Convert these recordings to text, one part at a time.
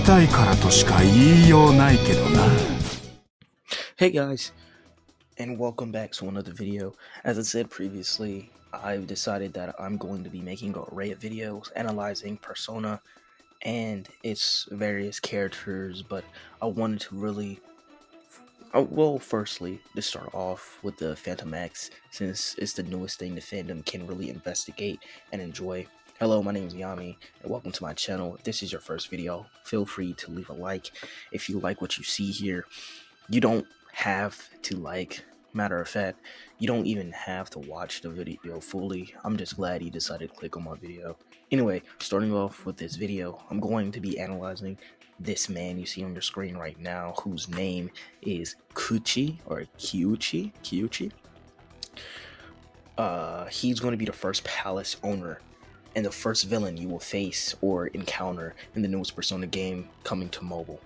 たいからとしか言いようないけどな。 Hey guys, and welcome back to another video. As I said previously, I've decided that I'm going to be making an array of videos analyzing Persona and its various characters, but I wanted to really, firstly, to start off with the Phantom X, since it's the newest thing the fandom can really investigate and enjoy. Hello, my name is Yami, and welcome to my channel. If this is your first video, feel free to leave a like. If you like what you see here, you don't have to like. Matter of fact, you don't even have to watch the video fully. I'm just glad you decided to click on my video. Anyway, starting off with this video, I'm going to be analyzing this man you see on your screen right now, whose name is Kiuchi. He's going to be the first palace owner and the first villain you will face or encounter in the newest Persona game coming to mobile.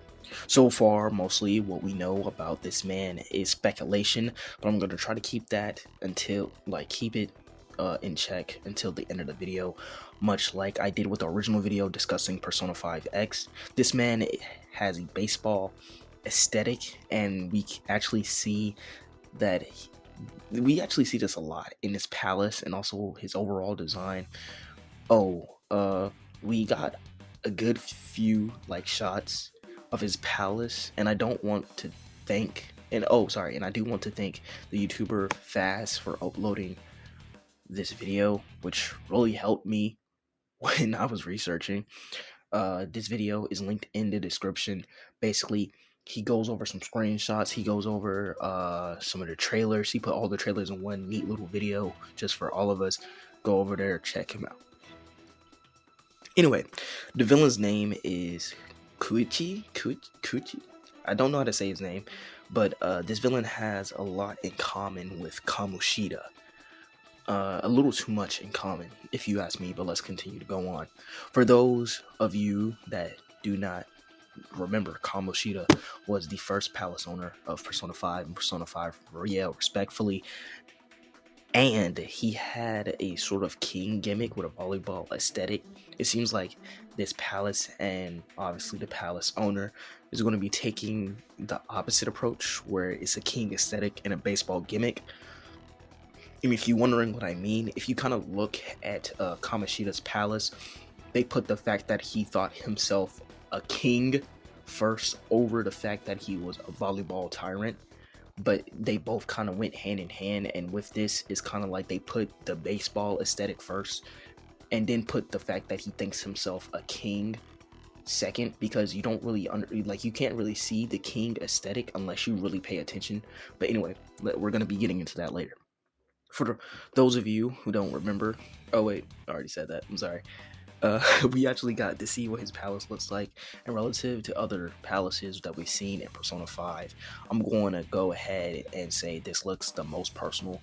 So far, mostly what we know about this man is speculation, but I'm going to try to keep that until, keep it in check until the end of the video, much like I did with the original video discussing Persona 5X. This man has a baseball aesthetic, and we actually see this a lot in his palace and also his overall design. We got a good few shots of his palace, and I don't want to thank and I do want to thank the YouTuber Fast for uploading this video, which really helped me when I was researching. This video is linked in the description. Basically, he goes over some screenshots, he goes over some of the trailers. He put all the trailers in one neat little video just for all of us. Go over there, check him out. Anyway, the villain's name is Kiuchi. I don't know how to say his name, but this villain has a lot in common with Kamoshida. A little too much in common, if you ask me, but let's continue to go on. For those of you that do not remember, Kamoshida was the first palace owner of Persona 5 and Persona 5 Royale, respectfully. And he had a sort of king gimmick with a volleyball aesthetic. It seems like this palace and obviously the palace owner is going to be taking the opposite approach, where it's a king aesthetic and a baseball gimmick. And if you're wondering what I mean, if you kind of look at Kamoshida's palace, they put the fact that he thought himself a king first over the fact that he was a volleyball tyrant. But they both kind of went hand in hand, and with this, it's kind of like they put the baseball aesthetic first and then put the fact that he thinks himself a king second, because you don't really you can't really see the king aesthetic unless you really pay attention. But anyway, we're going to be getting into that later. For those of you who don't remember, oh wait, I already said that, I'm sorry. We actually got to see what his palace looks like, and relative to other palaces that we've seen in Persona 5, I'm going to go ahead and say this looks the most personal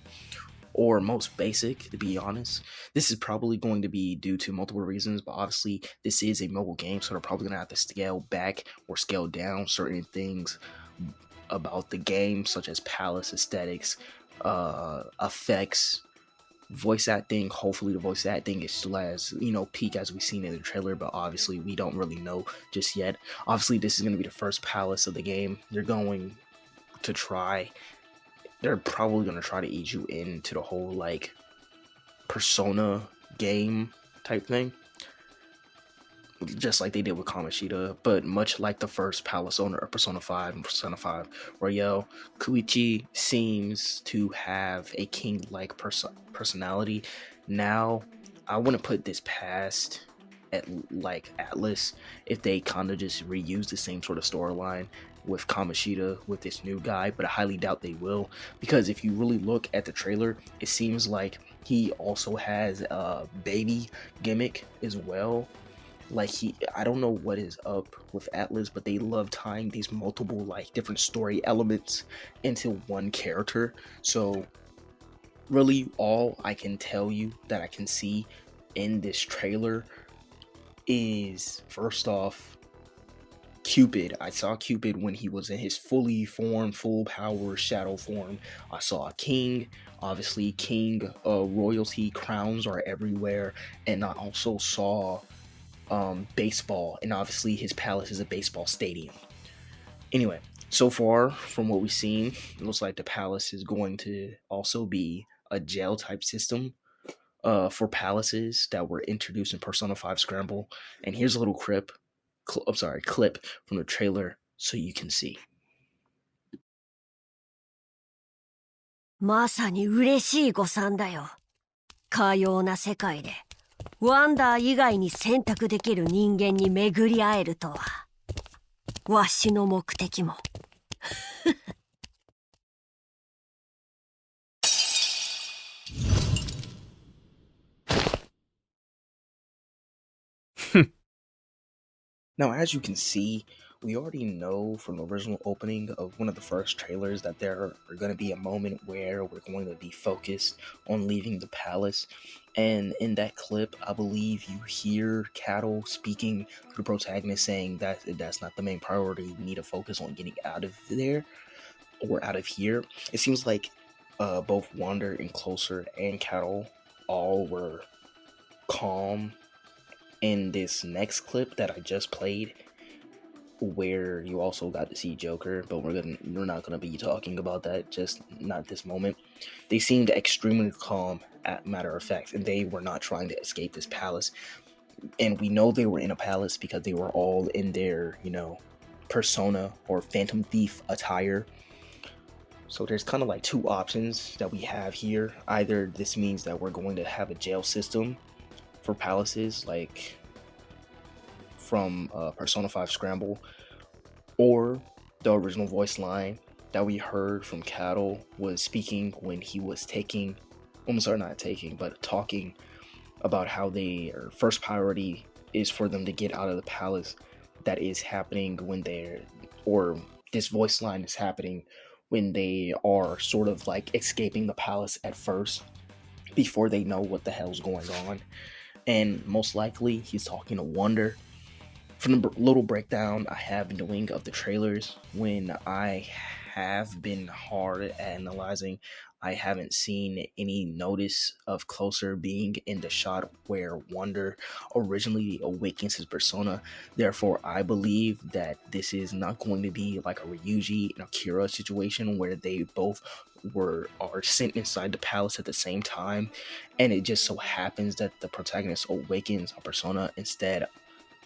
or most basic, to be honest. This is probably going to be due to multiple reasons, but obviously this is a mobile game, so they're probably going to have to scale back or scale down certain things about the game, such as palace aesthetics, effects, voice acting. Hopefully the voice acting is still as peak as we've seen in the trailer, but obviously we don't really know just yet. Obviously this is going to be the first palace of the game. They're probably going to try to ease you into the whole Persona game type thing, just like they did with Kamoshida. But much like the first palace owner of Persona 5 and Persona 5 Royale, Kiuchi seems to have a king-like personality. Now, I wouldn't put this past ATLUS if they kind of just reuse the same sort of storyline with Kamoshida with this new guy, but I highly doubt they will, because if you really look at the trailer, it seems like he also has a baby gimmick as well. I don't know what is up with ATLUS, but they love tying these multiple different story elements into one character. So really all I can tell you that I can see in this trailer is, first off, Cupid. I saw Cupid when he was in his fully formed, full power shadow form. I saw a king. Obviously king royalty crowns are everywhere, and I also saw baseball, and obviously his palace is a baseball stadium. Anyway, so far from what we've seen, it looks like the palace is going to also be a jail type system for palaces that were introduced in Persona 5 Scramble. And here's a little clip from the trailer so you can see. まさに嬉しい誤算だよ。かような世界でワンダー以外に選択できる人間に巡り会えるとは。わしの目的も。Now, as you can see, we already know from the original opening of one of the first trailers that there are going to be a moment where we're going to be focused on leaving the palace. And in that clip, I believe you hear Cattle speaking to the protagonist saying that that's not the main priority. We need to focus on getting out of there or out of here. It seems like both Wander and Closer and Cattle all were calm in this next clip that I just played, where you also got to see Joker, but we're not gonna be talking about that, just not this moment. They seemed extremely calm, at matter of fact, and they were not trying to escape this palace. And we know they were in a palace because they were all in their, Persona or Phantom Thief attire. So there's kind of like two options that we have here. Either this means that we're going to have a jail system for palaces, like from Persona 5 Scramble, or the original voice line that we heard from Cattle was speaking when he was talking about how their first priority is for them to get out of the palace. That is happening this voice line is happening when they are sort of like escaping the palace at first before they know what the hell's going on. And most likely he's talking to Wonder. From the little breakdown I have been doing of the trailers, when I have been hard at analyzing, I haven't seen any notice of Closer being in the shot where Wonder originally awakens his persona. Therefore, I believe that this is not going to be like a Ryuji and Akira situation where they both are sent inside the palace at the same time, and it just so happens that the protagonist awakens a persona instead.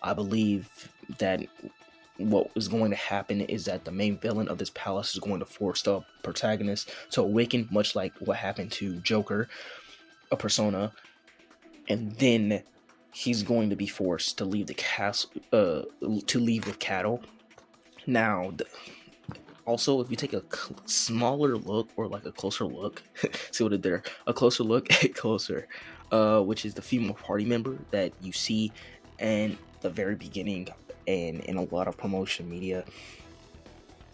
I believe that what is going to happen is that the main villain of this palace is going to force the protagonist to awaken, much like what happened to Joker, a persona, and then he's going to be forced to leave the castle, to leave with Cattle. Now, also, if you take a smaller look, or like a closer look, see what I did there? A closer look at Closer, which is the female party member that you see in the very beginning and in a lot of promotion media.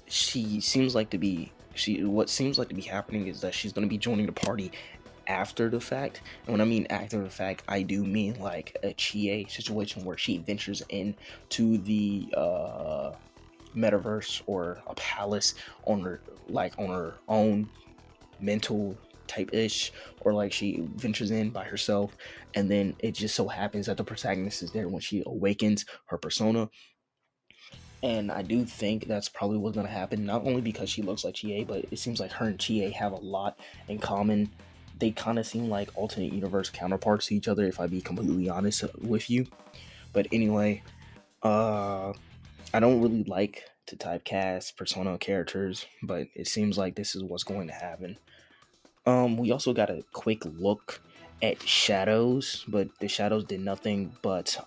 What seems like to be happening is that she's going to be joining the party after the fact. And when I mean after the fact, I do mean like a Chie situation where she ventures into the metaverse or a palace on her own mental type-ish, or like she ventures in by herself, and then it just so happens that the protagonist is there when she awakens her persona. And I do think that's probably what's going to happen, not only because she looks like Chie, but it seems like her and Chie have a lot in common. They kind of seem like alternate universe counterparts to each other, if I be completely honest with you. But anyway, I don't really like to typecast persona characters, but it seems like this is what's going to happen. We also got a quick look at Shadows, but the Shadows did nothing but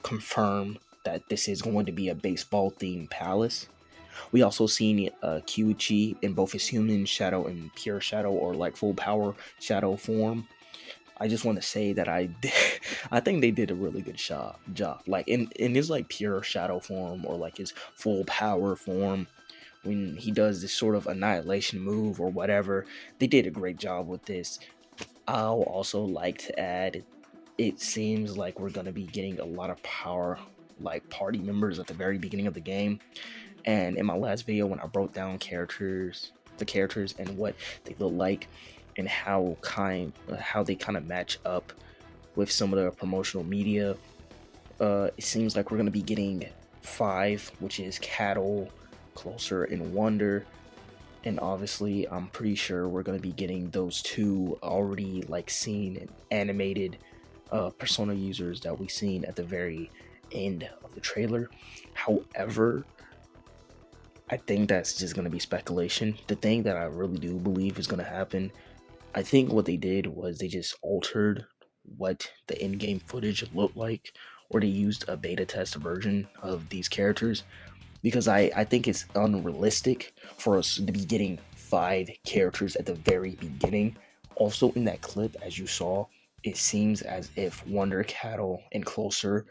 confirm that this is going to be a baseball themed palace. We also seen Kiuchi in both his human shadow and pure shadow, or like full power shadow form. I just want to say that I think they did a really good job. Like in his like pure shadow form, or like his full power form, when he does this sort of annihilation move or whatever, they did a great job with this. I'll also like to add, it seems like we're going to be getting a lot of power, like party members at the very beginning of the game. And in my last video, when I broke down the characters and what they look like, and how they kind of match up with some of the promotional media it seems like we're gonna be getting 5, which is Cattle, Closer, and Wonder. And obviously, I'm pretty sure we're gonna be getting those 2 already like seen and animated Persona users that we seen at the very end of the trailer. However, I think that's just gonna be speculation. The thing that I really do believe is gonna happen, I think what they did was they just altered what the in-game footage looked like, or they used a beta test version of these characters, because I think it's unrealistic for us to be getting 5 characters at the very beginning. Also, in that clip, as you saw, it seems as if Wonder, Cattle, and Closer,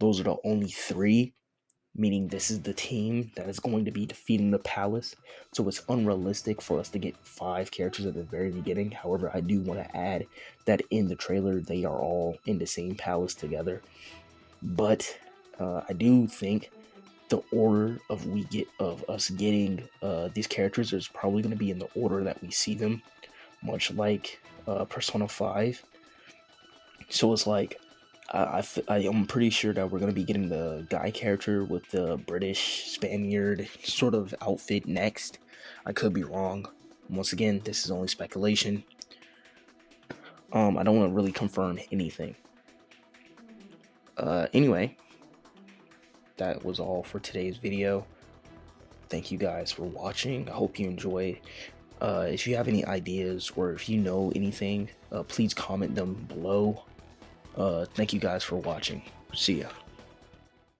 those are the only 3, meaning this is the team that is going to be defeating the palace. So it's unrealistic for us to get 5 characters at the very beginning. However, I do want to add that in the trailer, they are all in the same palace together. But I do think the order of us getting these characters is probably going to be in the order that we see them, much like Persona 5. So it's like I'm pretty sure that we're going to be getting the guy character with the British Spaniard sort of outfit next. I could be wrong. Once again, this is only speculation. I don't want to really confirm anything. Anyway, that was all for today's video. Thank you guys for watching. I hope you enjoyed. If you have any ideas or if you know anything, please comment them below. Thank you guys for watching. See ya.